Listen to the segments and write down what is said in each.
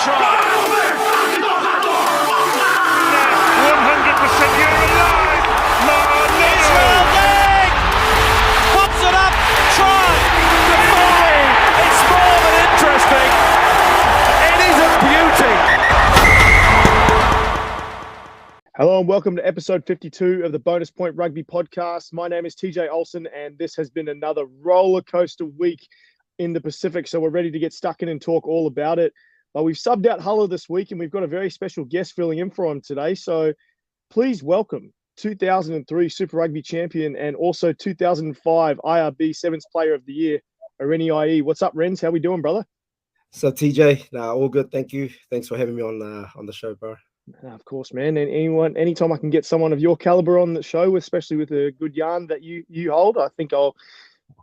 try. 100% you're alive. Israel Leg pops it up. Try. Defy. It's more than interesting. It is a beauty. Hello and welcome to episode 52 of the Bonus Point Rugby podcast. My name is TJ Olsen and this has been another roller coaster week in the Pacific. So we're ready to get stuck in and talk all about it. But we've subbed out Huller this week and we've got a very special guest filling in for him today. So please welcome 2003 Super Rugby champion and also 2005 IRB Sevens Player of the Year, Orene Ai'i. What's up, Rens? How we doing, brother? So TJ, all good. Thank you. Thanks for having me on the show, bro. Of course, man. And anytime I can get someone of your caliber on the show, especially with a good yarn that you hold, I think I'll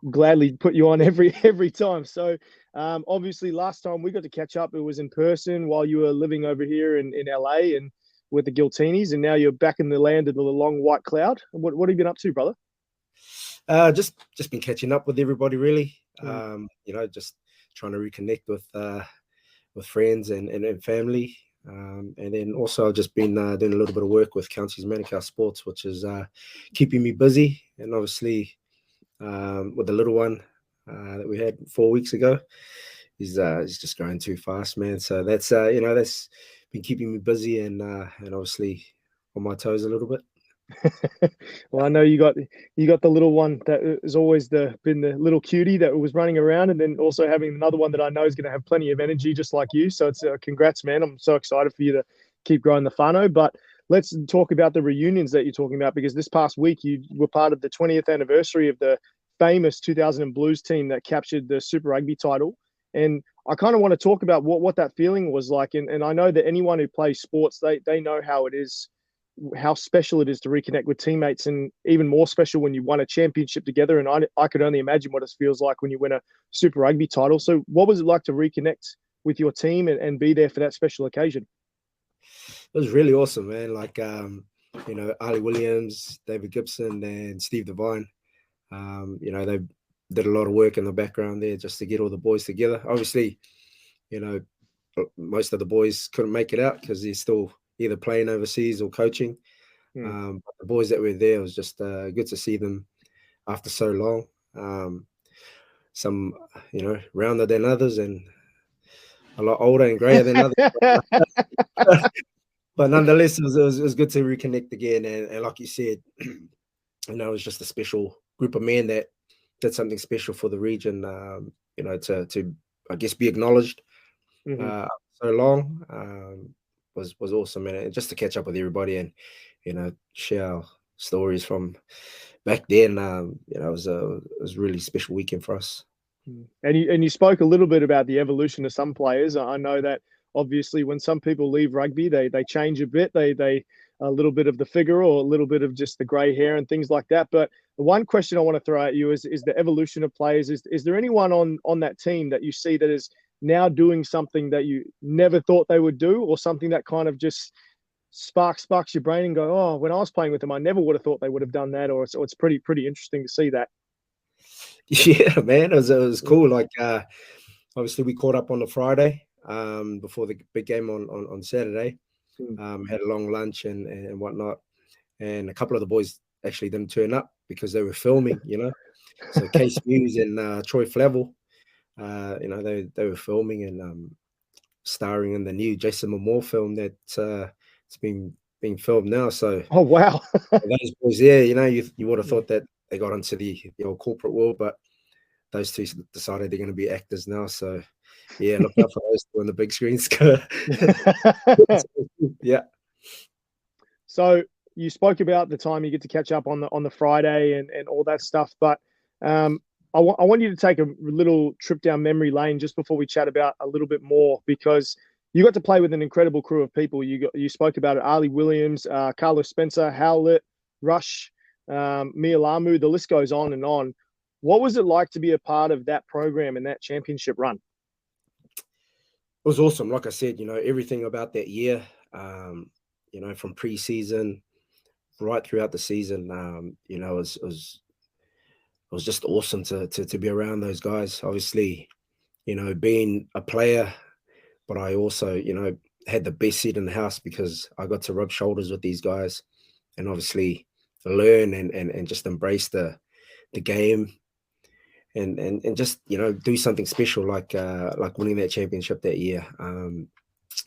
gladly put you on every time. So obviously last time we got to catch up, it was in person while you were living over here in LA and with the Giltinis, and now you're back in the land of the long white cloud. What have you been up to, brother? Just been catching up with everybody, really. Just trying to reconnect with friends and family. And then also I've just been doing a little bit of work with Counties Manukau Sports, which is keeping me busy. And obviously with the little one that we had 4 weeks ago, he's just growing too fast, man. So that's that's been keeping me busy and obviously on my toes a little bit. Well, I know you got the little one that has always been the little cutie that was running around, and then also having another one that I know is going to have plenty of energy just like you. So it's congrats, man. I'm so excited for you to keep growing the whānau. But let's talk about the reunions that you're talking about, because this past week you were part of the 20th anniversary of the famous 2000 Blues team that captured the Super Rugby title. And I kind of want to talk about what that feeling was like. And I know that anyone who plays sports, they know how it is, how special it is to reconnect with teammates, and even more special when you won a championship together. And I could only imagine what it feels like when you win a Super Rugby title. So what was it like to reconnect with your team and be there for that special occasion? It was really awesome, man. Like, Ali Williams, David Gibson, and Steve Devine, they did a lot of work in the background there just to get all the boys together. Obviously, most of the boys couldn't make it out because they're still either playing overseas or coaching. But the boys that were there, it was just good to see them after so long. Some, rounder than others and a lot older and grayer than others. But nonetheless, it was good to reconnect again. And like you said, it was just a special group of men that did something special for the region, to I guess be acknowledged so long. Was awesome, and just to catch up with everybody and share our stories from back then. It was a really special weekend for us. And you spoke a little bit about the evolution of some players. I know that obviously when some people leave rugby, they change a bit. They a little bit of the figure or a little bit of just the grey hair and things like that. But the one question I want to throw at you is the evolution of players. Is there anyone on that team that you see that is now doing something that you never thought they would do, or something that kind of just sparks your brain and go, oh, when I was playing with them, I never would have thought they would have done that? Or so it's pretty interesting to see that. Yeah, man, it was cool. Like, obviously we caught up on the Friday before the big game on Saturday. Had a long lunch and whatnot, and a couple of the boys actually didn't turn up because they were filming. So Case Muse and Troy Flavel, they were filming and starring in the new Jason Momoa film that it's being filmed now. So oh wow, those boys there, you would have thought that they got into the old corporate world, but those two decided they're going to be actors now. So yeah, look out for those two on the big screens. Yeah. So you spoke about the time you get to catch up on the Friday and all that stuff, but I want you to take a little trip down memory lane just before we chat about a little bit more, because you got to play with an incredible crew of people. You spoke about it: Ali Williams, Carlos Spencer, Howlett, Rush, Mia Lamu. The list goes on and on. What was it like to be a part of that program and that championship run? It was awesome. Like I said, everything about that year, from pre-season right throughout the season, it was just awesome to be around those guys. Obviously, being a player but I also, had the best seat in the house because I got to rub shoulders with these guys and obviously learn and just embrace the game and just do something special like winning that championship that year.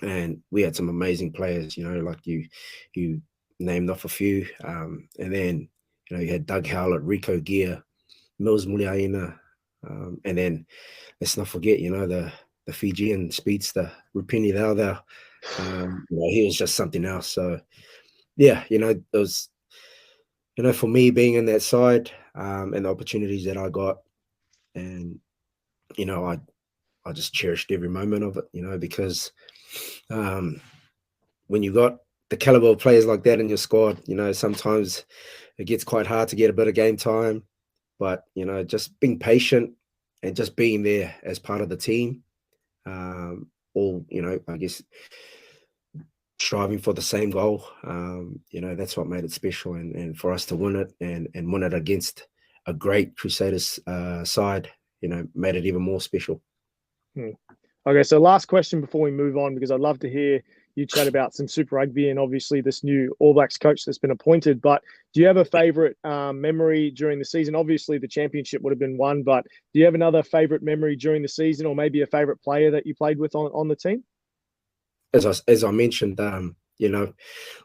And we had some amazing players, like you named off a few, and then you had Doug Howlett, Rico Gear, Mills Muliaina, and then let's not forget the Fijian speedster Rupini Daudau. He was just something else. So yeah, it was for me being in that side, and the opportunities that I got, and I just cherished every moment of it, because when you got the caliber of players like that in your squad, sometimes it gets quite hard to get a bit of game time, but just being patient and just being there as part of the team, all I guess striving for the same goal. That's what made it special, and for us to win it and win it against a great Crusaders side, made it even more special. Okay, so last question before we move on, because I'd love to hear you chat about some Super Rugby and obviously this new All Blacks coach that's been appointed. But do you have a favourite memory during the season? Obviously, the championship would have been one, but do you have another favourite memory during the season, or maybe a favourite player that you played with on the team? As I mentioned,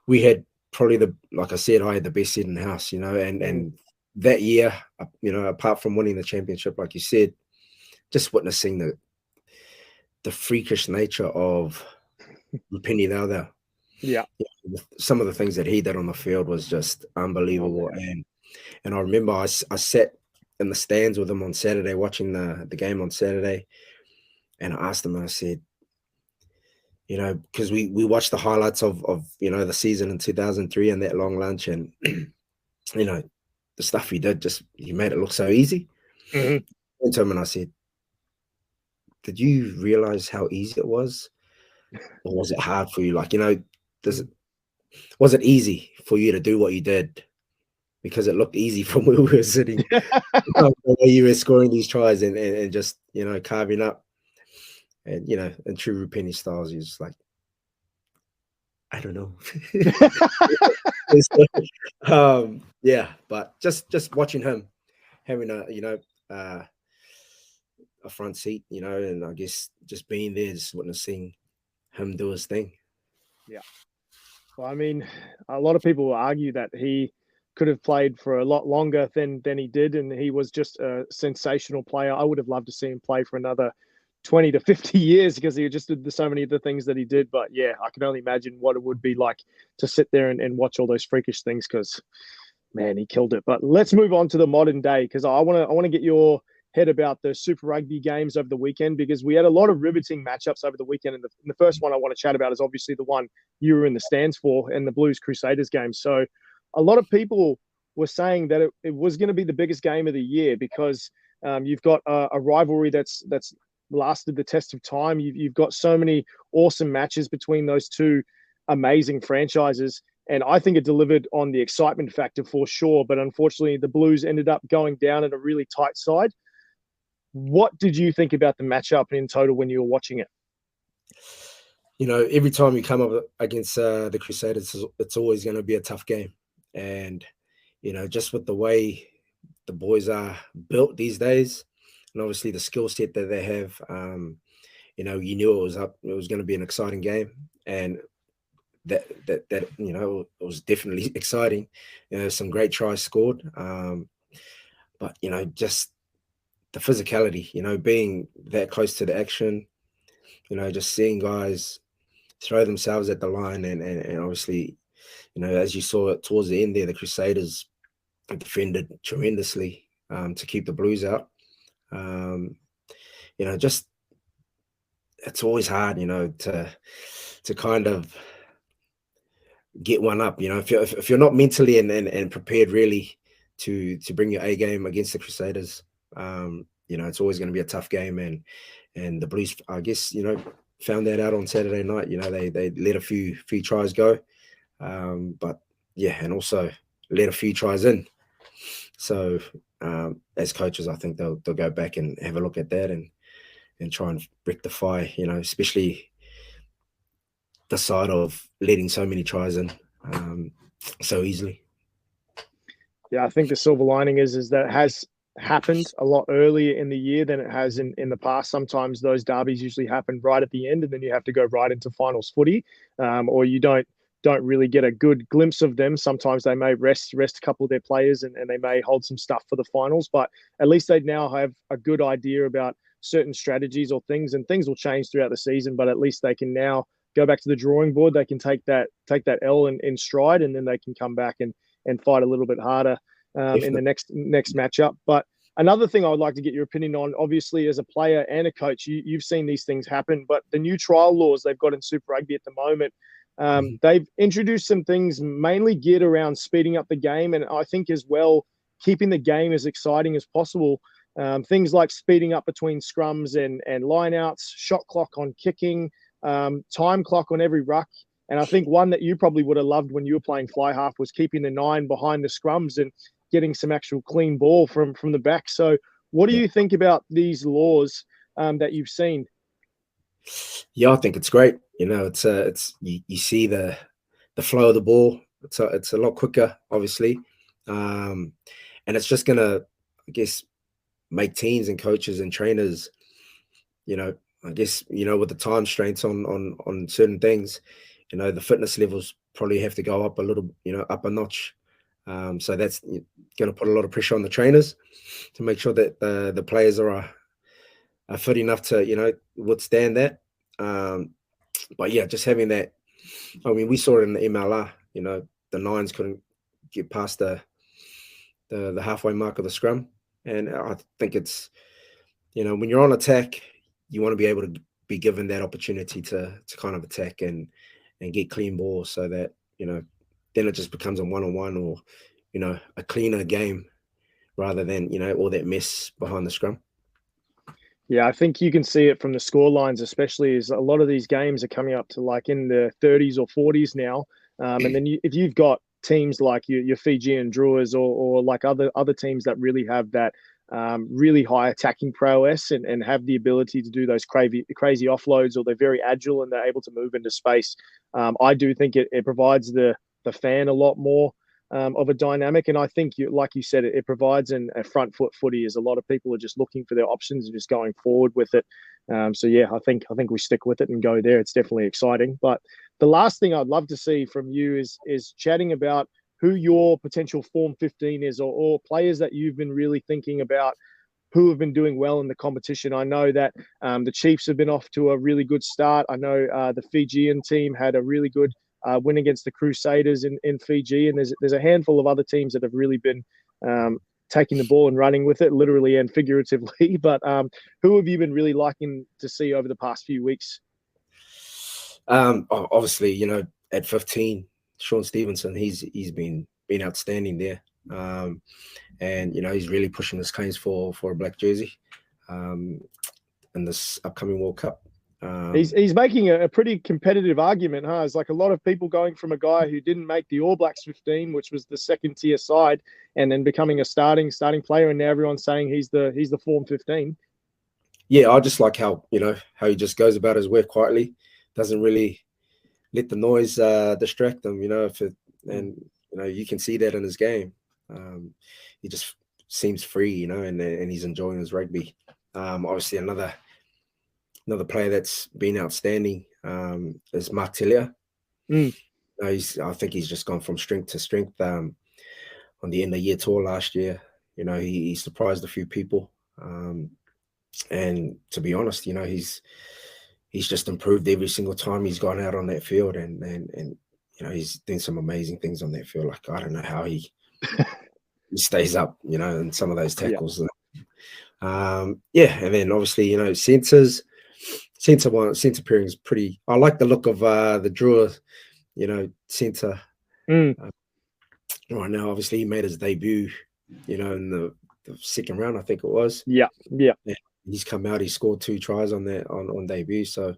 we had probably like I said, I had the best seat in the house, and that year, apart from winning the championship, like you said, just witnessing the freakish nature of Penny Lauda. Yeah. Some of the things that he did on the field was just unbelievable. And I remember I sat in the stands with him on Saturday, watching the game on Saturday, and I asked him, and I said, because we watched the highlights of the season in 2003 and that long lunch, and the stuff he did, he made it look so easy. Mm-hmm. I went to him and I said, did you realize how easy it was, or was it hard for you? Was it easy for you to do what you did? Because it looked easy from where we were sitting. The way you were scoring these tries and just carving up, and in true Rupini styles, he's just like, I don't know. Yeah, but just watching him having a front seat, and I guess just being there, just witnessing him do his thing. Yeah. Well, I mean, a lot of people will argue that he could have played for a lot longer than he did, and he was just a sensational player. I would have loved to see him play for another 20 to 50 years because he just did so many of the things that he did. But yeah, I can only imagine what it would be like to sit there and watch all those freakish things, because man, he killed it. But let's move on to the modern day, because I want to get your head about the Super Rugby games over the weekend, because we had a lot of riveting matchups over the weekend. And the first one I want to chat about is obviously the one you were in the stands for, and the Blues Crusaders game. So a lot of people were saying that it was going to be the biggest game of the year, because you've got a rivalry that's lasted the test of time. You've got so many awesome matches between those two amazing franchises. And I think it delivered on the excitement factor for sure. But unfortunately, the Blues ended up going down at a really tight side. What did you think about the matchup in total when you were watching it? Every time you come up against the Crusaders, it's always going to be a tough game. And, just with the way the boys are built these days, and obviously the skill set that they have, you knew it was going to be an exciting game. And that it was definitely exciting. Some great tries scored. But, just the physicality, being that close to the action, just seeing guys throw themselves at the line and obviously, as you saw it towards the end there, the Crusaders defended tremendously to keep the Blues out. Just it's always hard, to kind of get one up. If you're not mentally and prepared really to bring your A game against the Crusaders, it's always going to be a tough game. And the Blues, I guess, found that out on Saturday night. They let a few tries go, but yeah, and also let a few tries in. So as coaches, I think they'll go back and have a look at that and try and rectify, especially the side of letting so many tries in so easily. Yeah, I think the silver lining is that it has happened a lot earlier in the year than it has in the past. Sometimes those derbies usually happen right at the end, and then you have to go right into finals footy, or you don't really get a good glimpse of them. Sometimes they may rest a couple of their players, and they may hold some stuff for the finals, but at least they now have a good idea about certain strategies or things, and things will change throughout the season, but at least they can now go back to the drawing board. They can take that L in stride, and then they can come back and fight a little bit harder in the next matchup. But another thing I would like to get your opinion on, obviously as a player and a coach, you've seen these things happen, but the new trial laws they've got in Super Rugby at the moment, they've introduced some things mainly geared around speeding up the game, and I think as well keeping the game as exciting as possible. Things like speeding up between scrums and lineouts, shot clock on kicking, time clock on every ruck. And I think one that you probably would have loved when you were playing fly half was keeping the 9 behind the scrums and getting some actual clean ball from the back. So what do you think about these laws that you've seen? Yeah, I think it's great. You know, it's you see the flow of the ball. It's a lot quicker, obviously, and it's just gonna, I guess, make teams and coaches and trainers, you know, I guess, you know, with the time strains on certain things, you know, the fitness levels probably have to go up a little, you know, up a notch. So that's going to put a lot of pressure on the trainers to make sure that the players are fit enough to, you know, withstand that. But yeah, just having that. I mean, we saw it in the MLR. You know, the 9s couldn't get past the halfway mark of the scrum, and I think it's, you know, when you're on attack, you want to be able to be given that opportunity to kind of attack and get clean balls, so that, you know, then it just becomes a one-on-one, or, you know, a cleaner game rather than, you know, all that mess behind the scrum. Yeah, I think you can see it from the score lines, especially as a lot of these games are coming up to like in the 30s or 40s now. And then if you've got teams like your Fijian Drewers or like other teams that really have that really high attacking prowess and have the ability to do those crazy offloads, or they're very agile and they're able to move into space, I do think it provides the fan a lot more of a dynamic. And I think, like you said, it provides a front foot footy, as a lot of people are just looking for their options and just going forward with it. So yeah, I think we stick with it and go there. It's definitely exciting. But the last thing I'd love to see from you is chatting about who your potential Form 15 is, or players that you've been really thinking about who have been doing well in the competition. I know that the Chiefs have been off to a really good start. I know the Fijian team had a really good win against the Crusaders in Fiji, and there's a handful of other teams that have really been taking the ball and running with it, literally and figuratively. But who have you been really liking to see over the past few weeks? Obviously, you know, at 15, Sean Stevenson, he's been outstanding there, and you know, he's really pushing his claims for a black jersey in this upcoming World Cup. He's making a pretty competitive argument, huh? It's like a lot of people going from a guy who didn't make the All Blacks 15, which was the second tier side, and then becoming a starting player, and now everyone's saying he's the Form 15. Yeah, I just like how, you know, how he just goes about his work quietly, doesn't really let the noise distract him, you know. And you know, you can see that in his game. He just seems free, you know, and he's enjoying his rugby. Obviously, another player that's been outstanding is Mark Telea. I think he's just gone from strength to strength. On the end of year tour last year, you know, he surprised a few people. And to be honest, you know, he's just improved every single time he's gone out on that field, and you know, he's doing some amazing things on that field. Like, I don't know how he stays up, you know, in some of those tackles. Yeah, and then obviously, you know, centre pairing is pretty. I like the look of the Drewer, you know, centre. Right now, obviously, he made his debut, you know, in the second round, I think it was. Yeah. He's come out. He scored 2 tries on that on debut. So,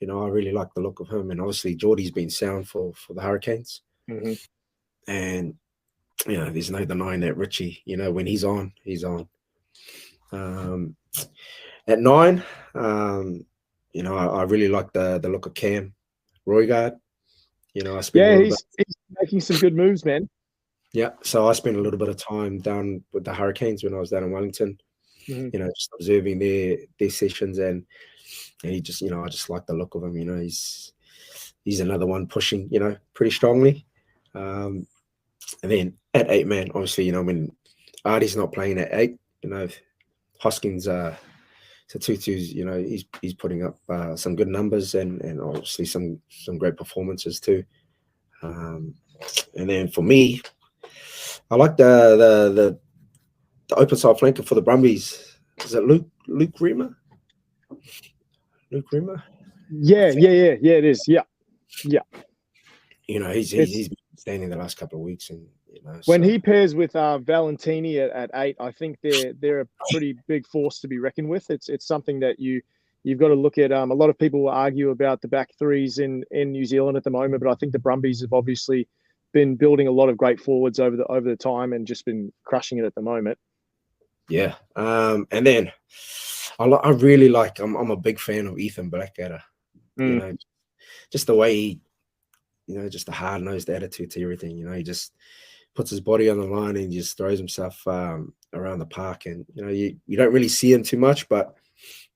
you know, I really like the look of him. And obviously, Geordie's been sound for the Hurricanes. And you know, there's no denying that Richie, you know, when he's on, he's on. At 9, you know, I really like the look of Cam. Roigard. You know, I spent a Yeah, little bit. he's making some good moves, man. Yeah, so I spent a little bit of time down with the Hurricanes when I was down in Wellington. Mhm. You know, just observing their sessions, and he just, you know, I just like the look of him. You know, he's another one pushing, you know, pretty strongly. And then at 8 man, obviously, you know, when Artie's not playing at 8, you know, Hoskins, Tutu's, you know, he's putting up some good numbers and obviously some great performances too. And then for me, I like the open side flanker for the Brumbies. Is it Luke Rima? Luke Rima? Yeah, it is. Yeah. You know, he's It's been standing the last couple of weeks, and you know, when so he pairs with Valentini at 8, I think they're a pretty big force to be reckoned with. It's something that you've got to look at. A lot of people will argue about the back threes in New Zealand at the moment, but I think the Brumbies have obviously been building a lot of great forwards over the time and just been crushing it at the moment. yeah. And then I really like. I'm a big fan of Ethan Blackadder. You know, just the way he, you know, just the hard nosed attitude to everything. You know, he just puts his body on the line and he just throws himself around the park. And you know, you don't really see him too much, but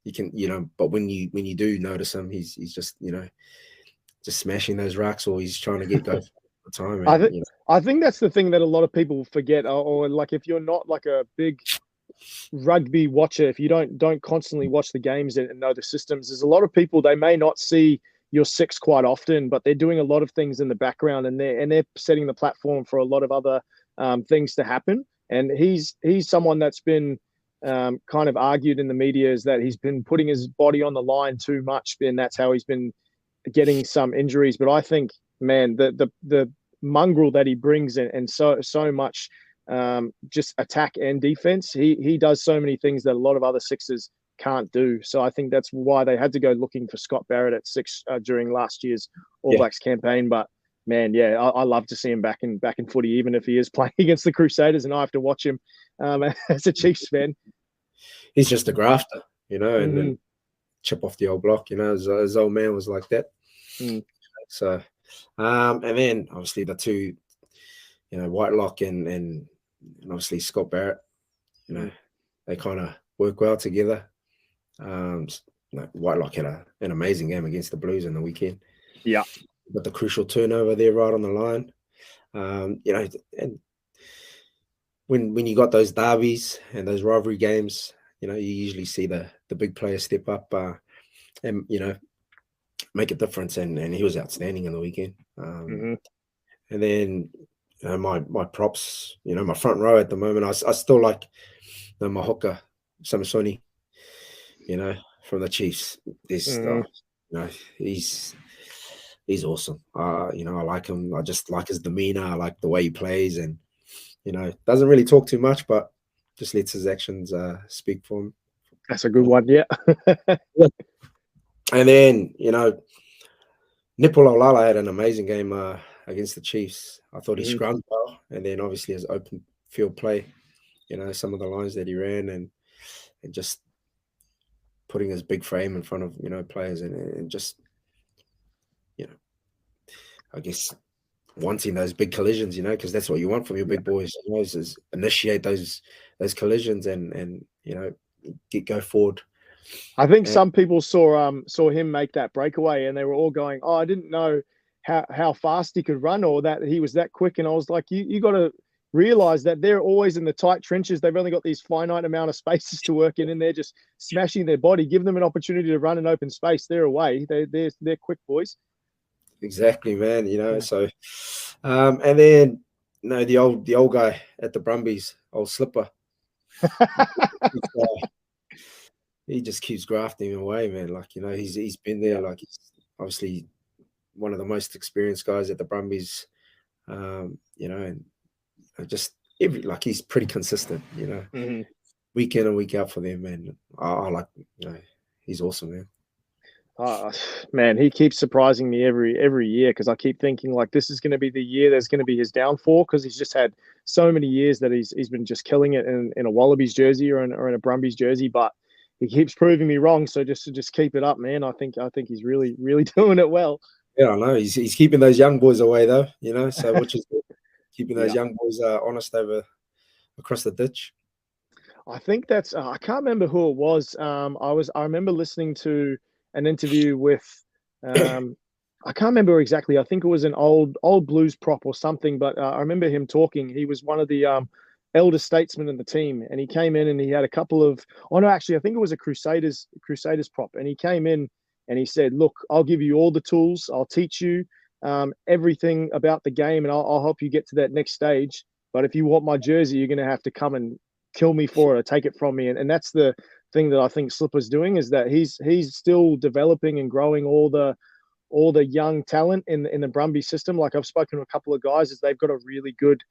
you can, you know, but when you do notice him, he's just, you know, just smashing those racks, or he's trying to get go for time. And you know, I think that's the thing that a lot of people forget, or like if you're not like a big rugby watcher, if you don't constantly watch the games and know the systems, there's a lot of people, they may not see your six quite often, but they're doing a lot of things in the background, and they're setting the platform for a lot of other things to happen. And he's someone that's been kind of argued in the media is that he's been putting his body on the line too much, and that's how he's been getting some injuries. But I think, man, the mongrel that he brings in, and so much just attack and defense, he does so many things that a lot of other sixers can't do. So I think that's why they had to go looking for Scott Barrett at 6 during last year's All Blacks campaign. But man, yeah, I love to see him back in footy, even if he is playing against the Crusaders and I have to watch him as a Chiefs fan. he's just a grafter, you know, and chip off the old block. You know, his old man was like that. So, and then obviously the two, you know, Whitelock and obviously Scott Barrett, you know, they kind of work well together. Like Whitelock had an amazing game against the Blues in the weekend. Yeah. But the crucial turnover there right on the line. You know, and when you got those derbies and those rivalry games, you know, you usually see the big players step up and, you know, make a difference. And he was outstanding in the weekend. And then, you know, my props, you know, my front row at the moment, I still like the Mahoka Samasoni, you know, from the Chiefs. This, you know, he's awesome. You know, I like him. I just like his demeanor. I like the way he plays, and you know, doesn't really talk too much, but just lets his actions speak for him. That's a good one, yeah. And then, you know, Nipul Olala had an amazing game against the Chiefs. I thought he scrummed well, and then obviously his open field play, you know, some of the lines that he ran and just putting his big frame in front of, you know, players and just, you know, I guess wanting those big collisions, you know, because that's what you want from your big boys, you know, is initiate those collisions and you know, go forward. I think some people saw him make that breakaway and they were all going, "Oh, I didn't know how fast he could run or that he was that quick." And I was like, you got to realize that they're always in the tight trenches. They've only got these finite amount of spaces to work in, and they're just smashing their body. Give them an opportunity to run in open space, they're away. They're quick boys. Exactly, man. You know, so and then you know, the old guy at the Brumbies, old Slipper. He just keeps grafting away, man. Like, you know, he's been there. Like, he's obviously one of the most experienced guys at the Brumbies. You know, and just like he's pretty consistent. You know, week in and week out for them, man. I like, you know, he's awesome, man. Man, he keeps surprising me every year because I keep thinking like this is going to be the year there's going to be his downfall because he's just had so many years that he's been just killing it in a Wallabies jersey or in a Brumbies jersey, but he keeps proving me wrong. So just keep it up, man. I think he's really doing it well. Yeah, I know. He's keeping those young boys away though, so which is good. Keeping those Yeah. young boys honest across the ditch. I think that's I can't remember who it was. I remember listening to an interview with I can't remember exactly. I think it was an old blues prop or something, but I remember him talking. He was one of the elder statesmen in the team, and he came in and he had a couple of oh no, actually I think it was a Crusaders prop, and he came in and he said, "Look, I'll give you all the tools. I'll teach you everything about the game, and I'll help you get to that next stage. But if you want my jersey, you're going to have to come and kill me for it or take it from me." And that's the thing that I think Slipper's doing, is that he's still developing and growing all the young talent in the Brumby system. Like I've spoken to a couple of guys, is they've got a really good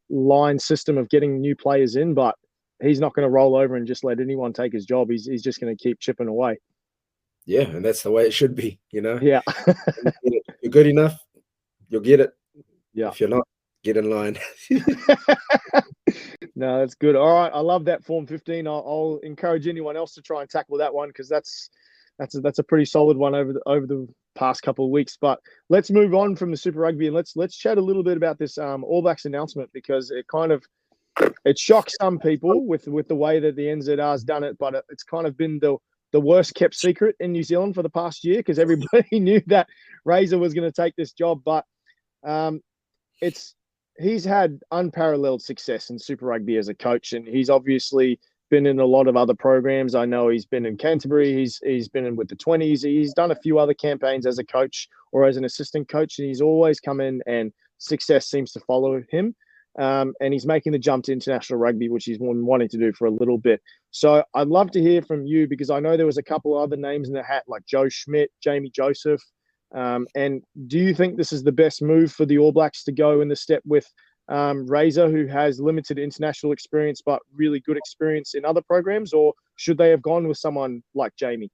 line system of getting new players in, but he's not going to roll over and just let anyone take his job. He's just going to keep chipping away. Yeah, and that's the way it should be, Yeah. If you're good enough, you'll get it. Yeah. If you're not, get in line. No, that's good. All right, I love that Form 15. I'll encourage anyone else to try and tackle that one, because that's a pretty solid one over the past couple of weeks. But let's move on from the Super Rugby and let's chat a little bit about this All Blacks announcement, because it shocks some people with the way that the NZR's done it, but it's kind of been the worst kept secret in New Zealand for the past year, because everybody knew that Razor was going to take this job. But he's had unparalleled success in Super Rugby as a coach, and he's obviously been in a lot of other programs. I know he's been in Canterbury, he's been in with the 20s, he's done a few other campaigns as a coach or as an assistant coach, and he's always come in and success seems to follow him. And he's making the jump to international rugby, which he's been wanting to do for a little bit. So I'd love to hear from you, because I know there was a couple of other names in the hat, like Joe Schmidt, Jamie Joseph. And do you think this is the best move for the All Blacks to go in the step with Razor, who has limited international experience but really good experience in other programs, or should they have gone with someone like Jamie?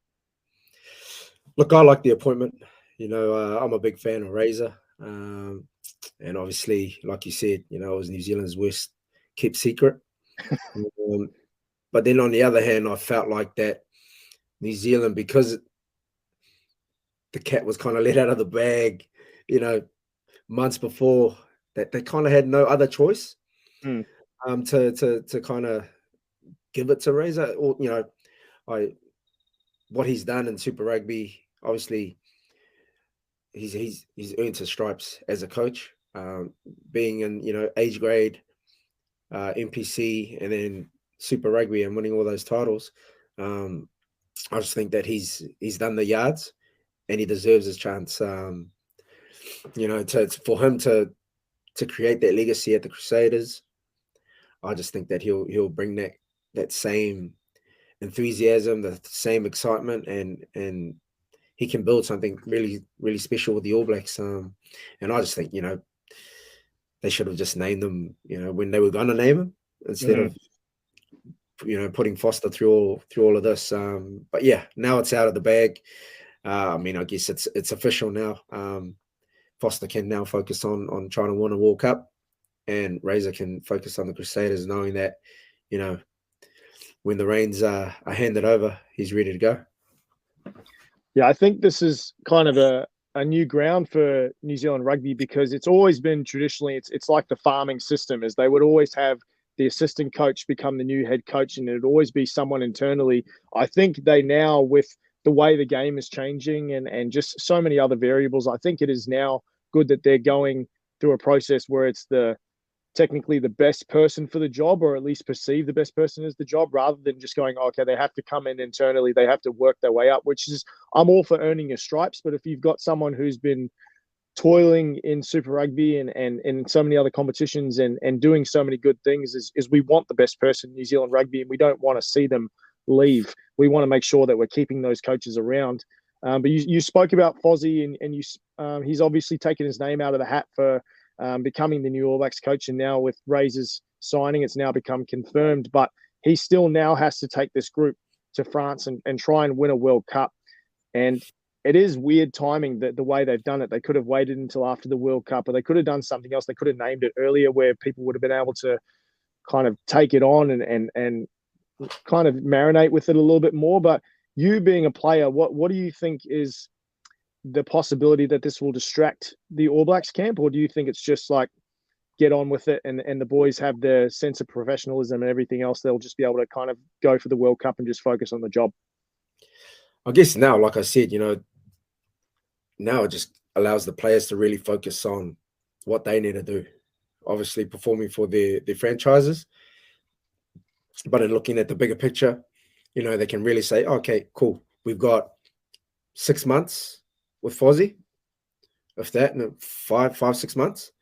Look, I like the appointment. I'm a big fan of Razor. And obviously, like you said, it was New Zealand's worst kept secret. But then on the other hand, I felt like that New Zealand, because the cat was kind of let out of the bag, months before, that they kind of had no other choice to kind of give it to Razor. Or, what he's done in Super Rugby, obviously, he's earned his stripes as a coach, being in age grade, NPC, and then Super Rugby and winning all those titles. I just think that he's done the yards, and he deserves his chance. For him to create that legacy at the Crusaders, I just think that he'll bring that same enthusiasm, the same excitement, and he can build something really, really special with the All Blacks. And I just think, they should have just named them, when they were going to name him, instead of, putting Foster through all of this. But yeah, now it's out of the bag. I guess it's official now. Foster can now focus on trying to win a World Cup, and Razor can focus on the Crusaders, knowing that, when the reins are handed over, he's ready to go. Yeah, I think this is kind of a new ground for New Zealand rugby, because it's always been traditionally, it's like the farming system, is they would always have the assistant coach become the new head coach, and it'd always be someone internally. I think they now, with the way the game is changing and just so many other variables, I think it is now good that they're going through a process where it's technically the best person for the job, or at least perceive the best person as the job, rather than just going, okay, they have to come in internally, they have to work their way up, which is, I'm all for earning your stripes. But if you've got someone who's been toiling in Super Rugby and in so many other competitions and doing so many good things, is we want the best person in New Zealand rugby, and we don't want to see them leave. We want to make sure that we're keeping those coaches around. But you spoke about Fozzie, and he's obviously taken his name out of the hat for becoming the new All Blacks coach, and now with Razor's signing, it's now become confirmed. But he still now has to take this group to France and try and win a World Cup. And it is weird timing, the way they've done it. They could have waited until after the World Cup, or they could have done something else. They could have named it earlier, where people would have been able to kind of take it on and kind of marinate with it a little bit more. But you being a player, what do you think is the possibility that this will distract the All Blacks camp, or do you think it's just like get on with it and the boys have their sense of professionalism and everything else? They'll just be able to kind of go for the World Cup and just focus on the job. I guess now, like I said, now it just allows the players to really focus on what they need to do. Obviously, performing for their franchises, but in looking at the bigger picture, they can really say, okay, cool, we've got 6 months with Fozzie, if that, 6 months.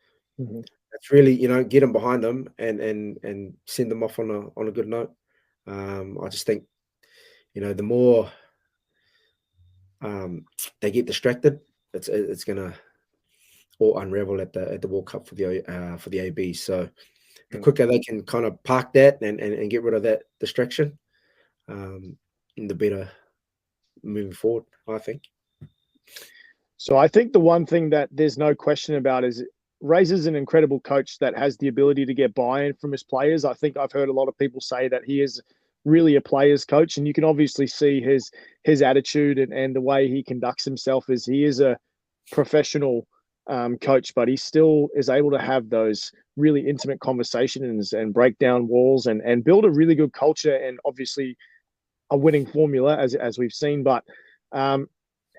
Mm-hmm. That's really, get them behind them and send them off on a good note. I just think, the more they get distracted, it's gonna all unravel at the World Cup for the AB. So the quicker they can kind of park that and get rid of that distraction, the better moving forward, I think. So I think the one thing that there's no question about is Razor's an incredible coach that has the ability to get buy-in from his players. I think I've heard a lot of people say that he is really a player's coach, and you can obviously see his attitude and the way he conducts himself is he is a professional coach, but he still is able to have those really intimate conversations and break down walls and build a really good culture and obviously a winning formula as we've seen. But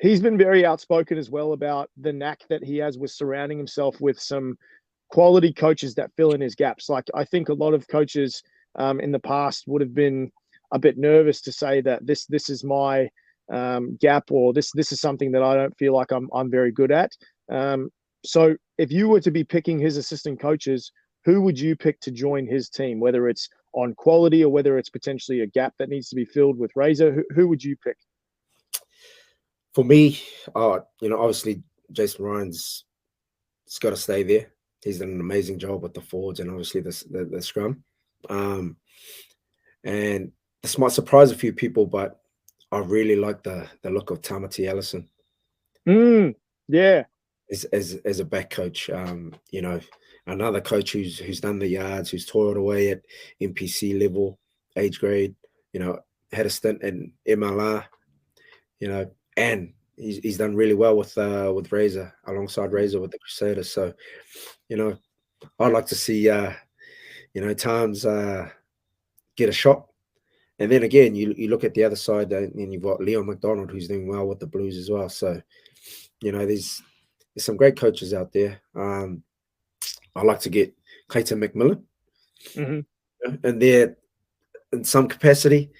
he's been very outspoken as well about the knack that he has with surrounding himself with some quality coaches that fill in his gaps. Like I think a lot of coaches in the past would have been a bit nervous to say that this is my gap, or this is something that I don't feel like I'm very good at. So if you were to be picking his assistant coaches, who would you pick to join his team, whether it's on quality or whether it's potentially a gap that needs to be filled with Razor? Who would you pick? For me, obviously Jason Ryan's got to stay there. He's done an amazing job with the forwards and obviously the scrum. And this might surprise a few people, but I really like the look of Tamati Ellison. Yeah. As a back coach, another coach who's done the yards, who's toiled away at NPC level, age grade, had a stint in MLR, and he's done really well with Razor, alongside Razor with the Crusaders. So, I'd like to see Tams get a shot. And then again, you look at the other side, and you've got Leon McDonald, who's doing well with the Blues as well. So, there's some great coaches out there. I like to get Clayton McMillan, and there in some capacity,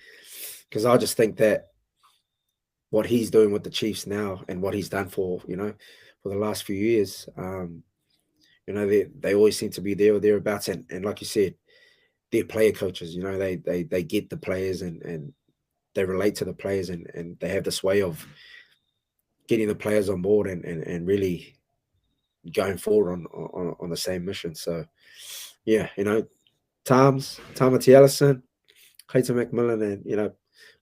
because I just think that what he's doing with the Chiefs now and what he's done for the last few years, they always seem to be there or thereabouts. And like you said, they're player coaches. They get the players and they relate to the players and they have this way of getting the players on board and really going forward on the same mission. So, yeah, Tamati Ellison, Clayton McMillan, and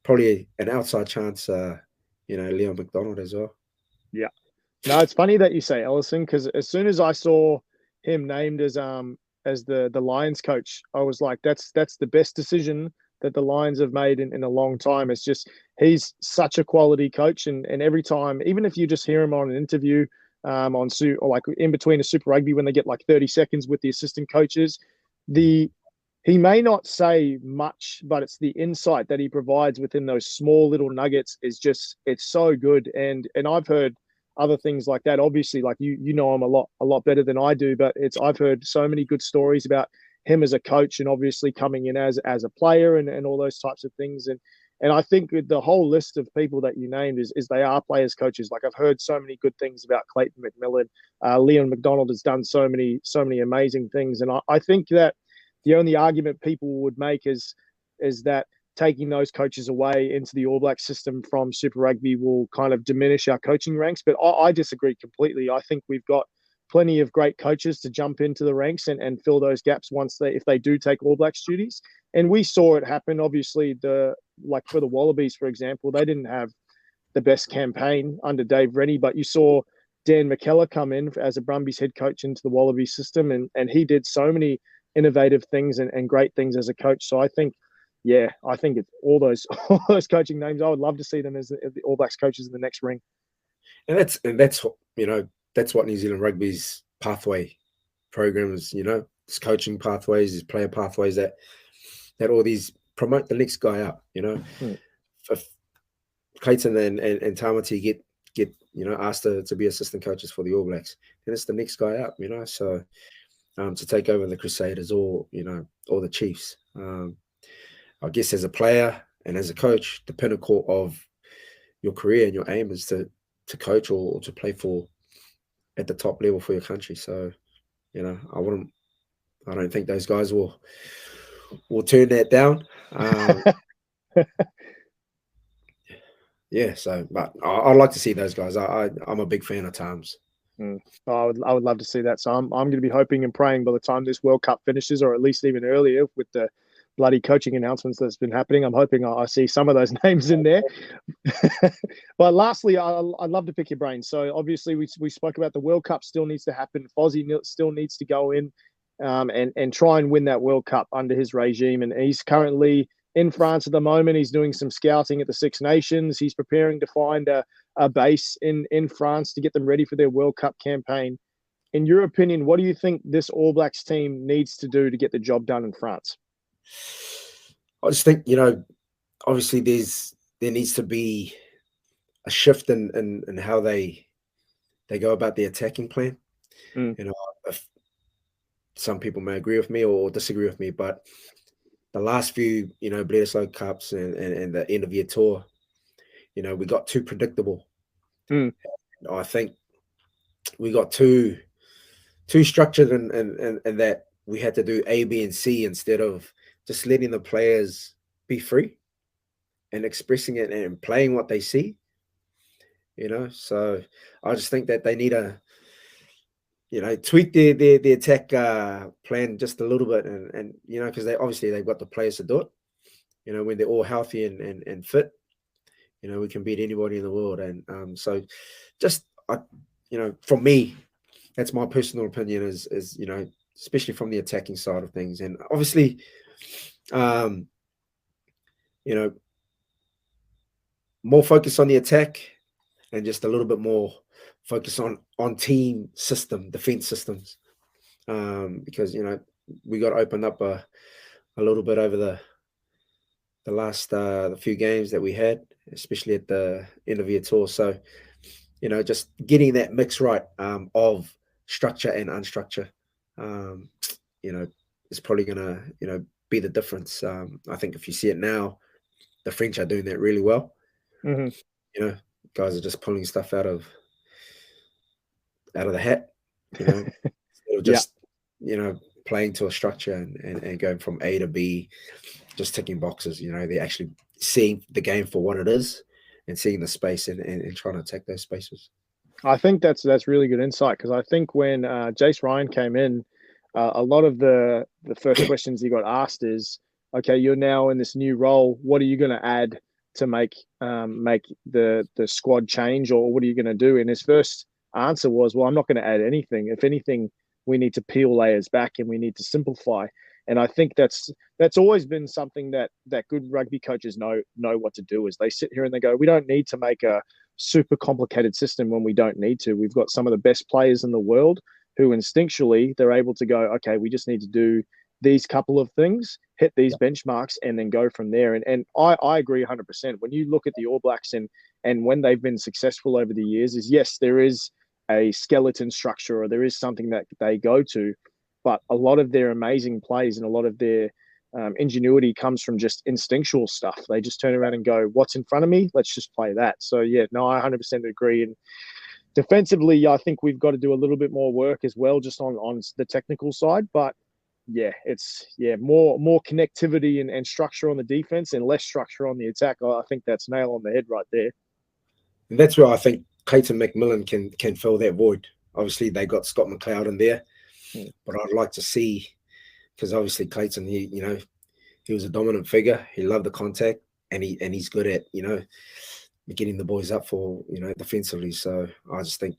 probably an outside chance, Leon McDonald as well. Yeah, no, it's funny that you say Ellison, because as soon as I saw him named as the Lions coach, I was like, that's the best decision that the Lions have made in a long time. It's just he's such a quality coach, and every time, even if you just hear him on an interview or like in between a Super Rugby when they get like 30 seconds with the assistant coaches, he may not say much, but it's the insight that he provides within those small little nuggets it's so good. And I've heard other things like that. Obviously, like you know him a lot better than I do, but I've heard so many good stories about him as a coach and obviously coming in as a player and all those types of things. And I think the whole list of people that you named is they are players coaches. Like I've heard so many good things about Clayton McMillan. Leon McDonald has done so many amazing things. And I think that the only argument people would make is that taking those coaches away into the All Black system from Super Rugby will kind of diminish our coaching ranks. But I disagree completely. I think we've got plenty of great coaches to jump into the ranks and fill those gaps if they do take All Blacks duties. And we saw it happen. Obviously, like for the Wallabies, for example, they didn't have the best campaign under Dave Rennie, but you saw Dan McKellar come in as a Brumbies head coach into the Wallabies system, and he did so many innovative things and great things as a coach. So I think it's all those coaching names. I would love to see them as the All Blacks coaches in the next ring. that's that's what New Zealand Rugby's pathway program is. It's coaching pathways, there's player pathways that all these promote the next guy up. If Clayton and Tamati get asked to be assistant coaches for the All Blacks, then it's the next guy up. So to take over the Crusaders or the Chiefs. I guess as a player and as a coach, the pinnacle of your career and your aim is to coach or to play for at the top level for your country. So, I don't think those guys will turn that down. Yeah, so but I'd like to see those guys. I'm a big fan of Tams. I would love to see that. So I'm going to be hoping and praying by the time this World Cup finishes, or at least even earlier with the bloody coaching announcements that's been happening. I'm hoping I see some of those names in there. But lastly, I'd love to pick your brain. So obviously we spoke about the World Cup still needs to happen. Fozzie still needs to go in and try and win that World Cup under his regime. And he's currently in France at the moment. He's doing some scouting at the Six Nations. He's preparing to find a base in France to get them ready for their World Cup campaign. In your opinion, what do you think this All Blacks team needs to do to get the job done in France? I just think, obviously there needs to be a shift in how they go about the attacking plan. If some people may agree with me or disagree with me, but the last few, Bledisloe Cups and the end of year tour, we got too predictable. I think we got too structured and that we had to do A, B, and C instead of just letting the players be free and expressing it and playing what they see. So I just think that they need to, tweak the attack plan just a little bit, and because they've got the players to do it. When they're all healthy and fit, we can beat anybody in the world. And so, just from me, that's my personal opinion. Is especially from the attacking side of things, and obviously, more focus on the attack, and just a little bit more focus on team system, defense systems, because we got opened up a little bit over the last the few games that we had, especially at the end of year tour. So just getting that mix right of structure and unstructure, is probably gonna be the difference. I think if you see it now, the French are doing that really well. Guys are just pulling stuff out of the hat, instead of just playing to a structure and going from A to B, just ticking boxes. They're actually seeing the game for what it is and seeing the space and trying to attack those spaces. I think that's really good insight, because I think when Jace Ryan came in, a lot of the first questions he got asked is, okay, you're now in this new role. What are you going to add to make the squad change, or what are you going to do? And his first answer was, well, I'm not going to add anything. If anything, we need to peel layers back and we need to simplify. And I think that's always been something that good rugby coaches know what to do. Is they sit here and they go, we don't need to make a super complicated system when we don't need to. We've got some of the best players in the world who instinctually they're able to go, okay, we just need to do these couple of things, hit these benchmarks, and then go from there. And I agree 100%. When you look at the All Blacks and when they've been successful over the years, is yes, there is a skeleton structure, or there is something that they go to, but a lot of their amazing plays and a lot of their ingenuity comes from just instinctual stuff. They just turn around and go, what's in front of me? Let's just play that. So yeah, no, I 100% agree. And defensively, I think we've got to do a little bit more work as well, just on the technical side. But yeah, it's more connectivity and structure on the defense and less structure on the attack. I think that's nail on the head right there. And that's where I think Clayton McMillan can fill that void. Obviously, they got Scott McLeod in there, but I'd like to see, because obviously Clayton, he was a dominant figure. He loved the contact, and he's good at getting the boys up for defensively. So I just think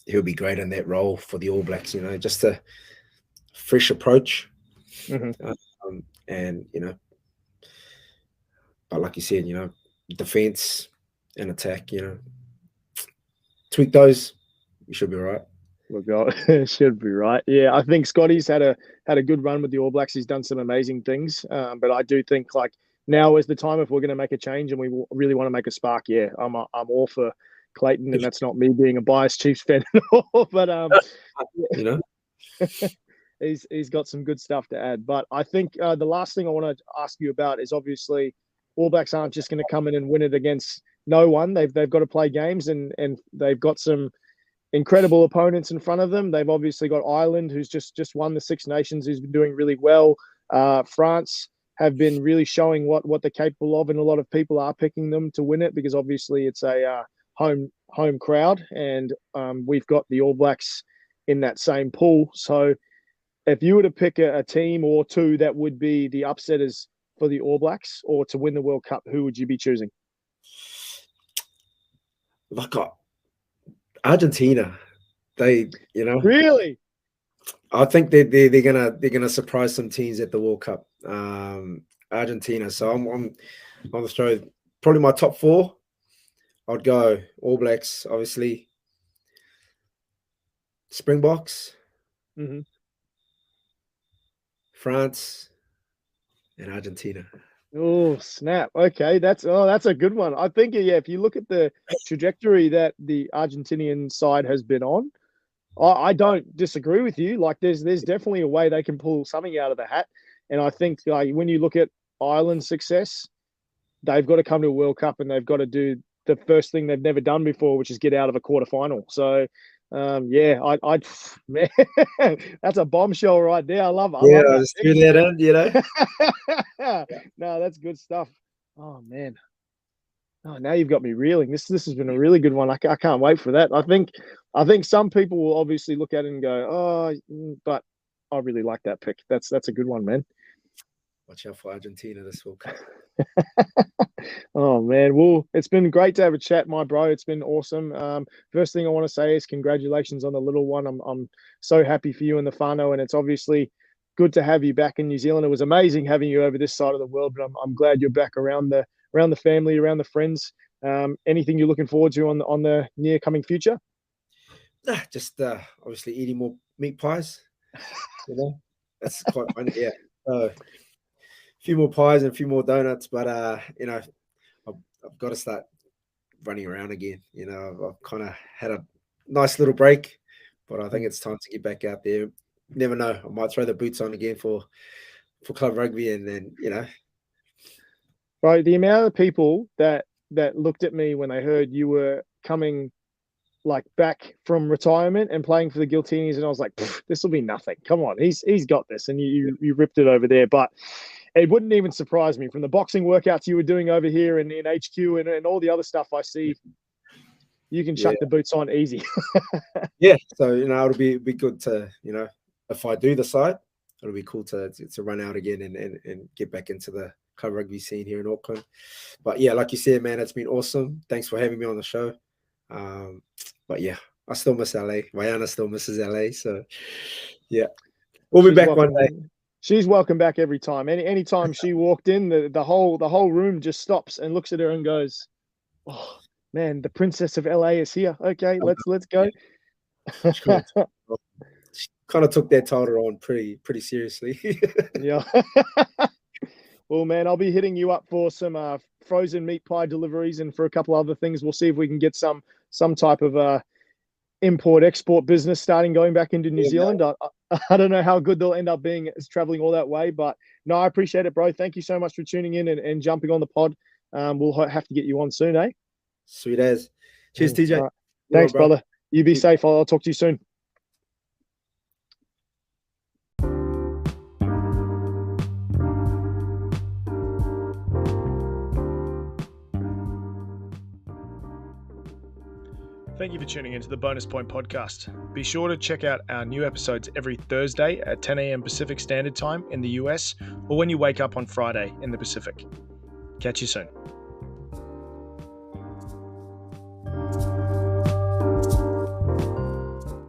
he'll be great in that role for the All Blacks. Just a fresh approach, and but like you said, defense and attack, tweak those, we should be all right. We'll go. Should be right. Yeah, I think Scotty's had a good run with the All Blacks. He's done some amazing things. But I do think like now is the time if we're going to make a change and we really want to make a spark. Yeah, I'm all for Clayton, and that's not me being a biased Chiefs fan at all. But You know, he's got some good stuff to add. But I think the last thing I want to ask you about is obviously All Blacks aren't just going to come in and win it against no one. They've got to play games, and they've got some incredible opponents in front of them. They've obviously got Ireland, who's just won the Six Nations, who's been doing really well. France have been really showing what they're capable of, and a lot of people are picking them to win it because obviously it's a home crowd, and we've got the All Blacks in that same pool. So if you were to pick a team or two that would be the upsetters for the All Blacks or to win the World Cup, who would you be choosing? like Argentina, they, Really? I think they're gonna surprise some teams at the World Cup. Argentina. So I'm on the throw. Probably my top four. I'd go All Blacks, obviously. Springboks, Mm-hmm. France, and Argentina. Oh, snap. Okay, that's a good one. I think, yeah, if you look at the trajectory that the Argentinian side has been on, I don't disagree with you. Like, there's definitely a way they can pull something out of the hat. And I think like when you look at Ireland's success, they've got to come to a World Cup and they've got to do the first thing they've never done before, which is get out of a quarterfinal. So, yeah, man, that's a bombshell right there. I love Yeah, that I just threw that in, No, that's good stuff. Oh man. Oh, now you've got me reeling. This has been a really good one. I can't wait for that. I think some people will obviously look at it and go, oh, but I really like that pick. That's a good one, man. Watch out for Argentina this World Cup. Oh man, well, it's been great to have a chat, my bro. It's been awesome. First thing I want to say is congratulations on the little one. I'm so happy for you and the whānau, and it's obviously good to have you back in New Zealand. It was amazing having you over this side of the world, but I'm glad you're back around the family, around the friends. Anything you're looking forward to on the near coming future? Just obviously eating more meat pies. That's quite funny. Yeah. A few more pies and a few more donuts, but I've got to start running around again. I've kind of had a nice little break, but I think it's time to get back out there. Never know, I might throw the boots on again for club rugby, and then Right, the amount of people that looked at me when they heard you were coming like back from retirement and playing for the Giltinis, and I was like, this will be nothing. Come on, he's got this, and you ripped it over there. But it wouldn't even surprise me from the boxing workouts you were doing over here in HQ and all the other stuff I see. You can chuck the boots on easy. Yeah, so it'll be good to if I do decide, it'll be cool to run out again and get back into the club rugby scene here in Auckland. But yeah, like you said, man, it's been awesome. Thanks for having me on the show. But yeah, I still miss LA. Vaiana still misses LA. So yeah, we'll be back one day. She's welcome back every time. Anytime she walked in, the whole room just stops and looks at her and goes, "Oh man, the princess of LA is here. Okay, let's go." Yeah. She kind of took that title on pretty seriously. Yeah. Well, man, I'll be hitting you up for some frozen meat pie deliveries and for a couple other things. We'll see if we can get some type of import-export business going back into New Zealand. I don't know how good they'll end up being as traveling all that way, but no, I appreciate it, bro. Thank you so much for tuning in and jumping on the pod. We'll have to get you on soon, eh? Sweet as. Cheers, TJ. Right. Thanks, brother. You be safe. I'll talk to you soon. Thank you for tuning into the Bonus Point podcast. Be sure to check out our new episodes every Thursday at 10 a.m. Pacific Standard Time in the US, or when you wake up on Friday in the Pacific. Catch you soon.